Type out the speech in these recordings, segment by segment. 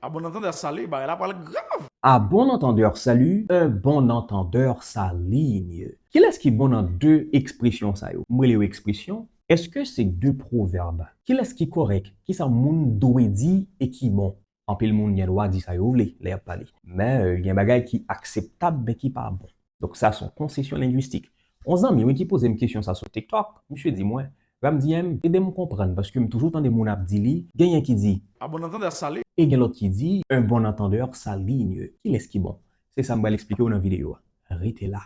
À bon entendeur salé, bah, elle a parlé grave. À bon entendeur, salut, un bon entendeur s'aligne. Quel est-ce qui est bon dans deux expressions, ça yo? Moi, les expressions, est-ce que c'est deux proverbes? Quel est-ce qui est correct? Qui ça moun doit dire et qui bon? En pile moun y a droit dire ça yo vle, les a parlé. Mais il y a un bagage qui est acceptable mais qui pas bon. Donc ça, sont concessions linguistiques. On amis, oui, qui pose une question ça sur TikTok, monsieur dit moi, va me dire, aidez-moi comprendre parce que toujours dans des moun ap di li, gen yon qui dit À bon entendeur salé. et il y a l'autre qui dit, un bon entendeur s'aligne. Qui est-ce qui est bon? C'est ça que je vais l'expliquer dans la vidéo. Arrêtez là.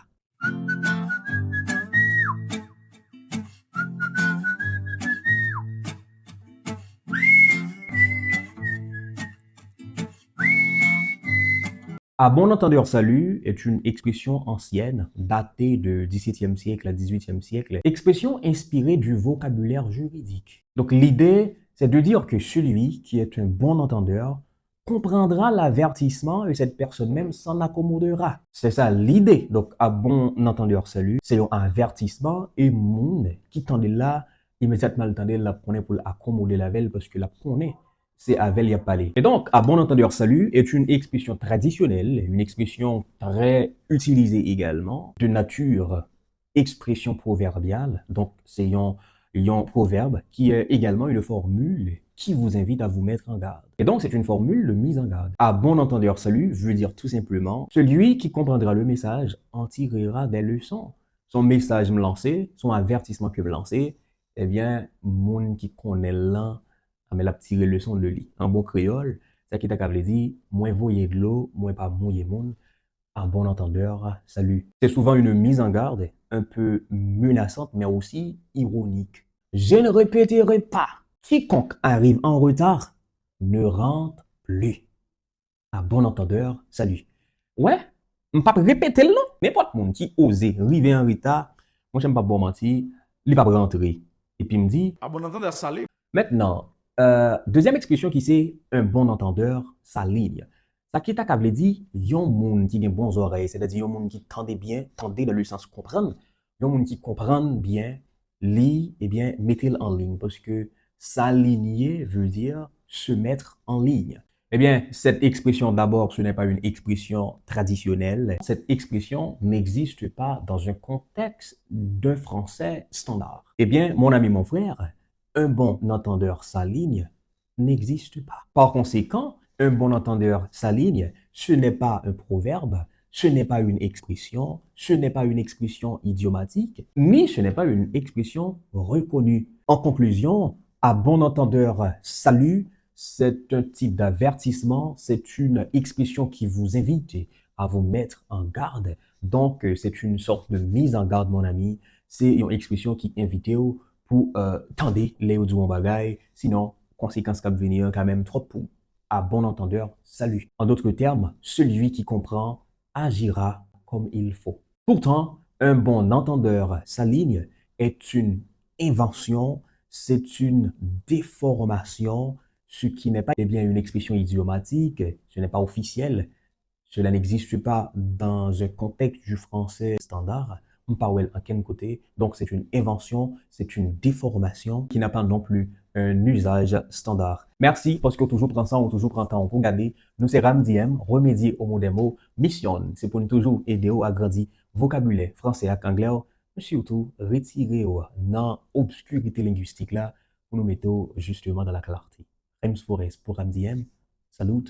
À bon entendeur salut est une expression ancienne, datée du XVIIe siècle à XVIIIe siècle, expression inspirée du vocabulaire juridique. Donc l'idée, c'est de dire que celui qui est un bon entendeur comprendra l'avertissement et cette personne même s'en accommodera. C'est ça l'idée. Donc à bon entendeur salut, c'est un avertissement et monde qui tendait là, immédiatement le tendait la prenait pour accommoder la veille parce que la prenait c'est avec y a parlé. Et donc, à bon entendeur salut est une expression traditionnelle, une expression très utilisée également, de nature expression proverbiale. Donc, c'est un proverbe qui est également une formule qui vous invite à vous mettre en garde. Et donc, c'est une formule de mise en garde. À bon entendeur salut veut dire tout simplement, celui qui comprendra le message en tirera des leçons. Son message me lancé, son avertissement que me lancé, eh bien, monde qui connaît l'un mais la petite leçon de lit. En bon créole, ça qui t'a qu'à dire, moins voyer de l'eau, moins pas mouiller monde. En bon entendeur, salut. C'est souvent une mise en garde, un peu menaçante, mais aussi ironique. Je ne répéterai pas. Quiconque arrive en retard ne rentre plus. À bon entendeur, salut. Ouais, je ne pas répéter le nom. N'importe monde qui ose arriver en retard, moi j'aime pas bon mentir, il va pas rentrer. Et puis il me dit, À bon entendeur salé. maintenant, deuxième expression qui c'est un bon entendeur s'aligne. Ça qui t'a qu'à dit, yon moun qui a bons oreilles, c'est-à-dire yon moun qui tendait bien, tendait dans le sens comprendre, yon moun qui comprend bien, lit, eh bien, mettez-le en ligne, parce que s'aligner veut dire se mettre en ligne. Eh bien, cette expression d'abord, ce n'est pas une expression traditionnelle. Cette expression n'existe pas dans un contexte d'un français standard. Eh bien, mon ami, mon frère, un bon entendeur s'aligne n'existe pas. Par conséquent, un bon entendeur s'aligne, ce n'est pas un proverbe, ce n'est pas une expression, ce n'est pas une expression idiomatique, ni ce n'est pas une expression reconnue. En conclusion, à bon entendeur salut, c'est un type d'avertissement, c'est une expression qui vous invite à vous mettre en garde. Donc, c'est une sorte de mise en garde, mon ami. C'est une expression qui invite pour tendre les du bon bagay, sinon, conséquence qui venir quand même trop pour. À bon entendeur, salut. En d'autres termes, celui qui comprend agira comme il faut. Pourtant, un bon entendeur s'aligne est une invention, c'est une déformation, ce qui n'est pas eh bien une expression idiomatique, ce n'est pas officiel, cela n'existe pas dans un contexte du français standard. On parle en quel côté. Donc, c'est une invention, c'est une déformation qui n'a pas non plus un usage standard. Merci parce que toujours prend ça, on toujours prend temps pour regarder. Nous, c'est Ramdiem, remédier au mot des mots. Mission, c'est pour nous toujours aider à grandir vocabulaire français et anglais. Mais surtout, retirer dans l'obscurité linguistique là pour nous mettre justement dans la clarté. Rems Forest pour Ramdiem. Salut.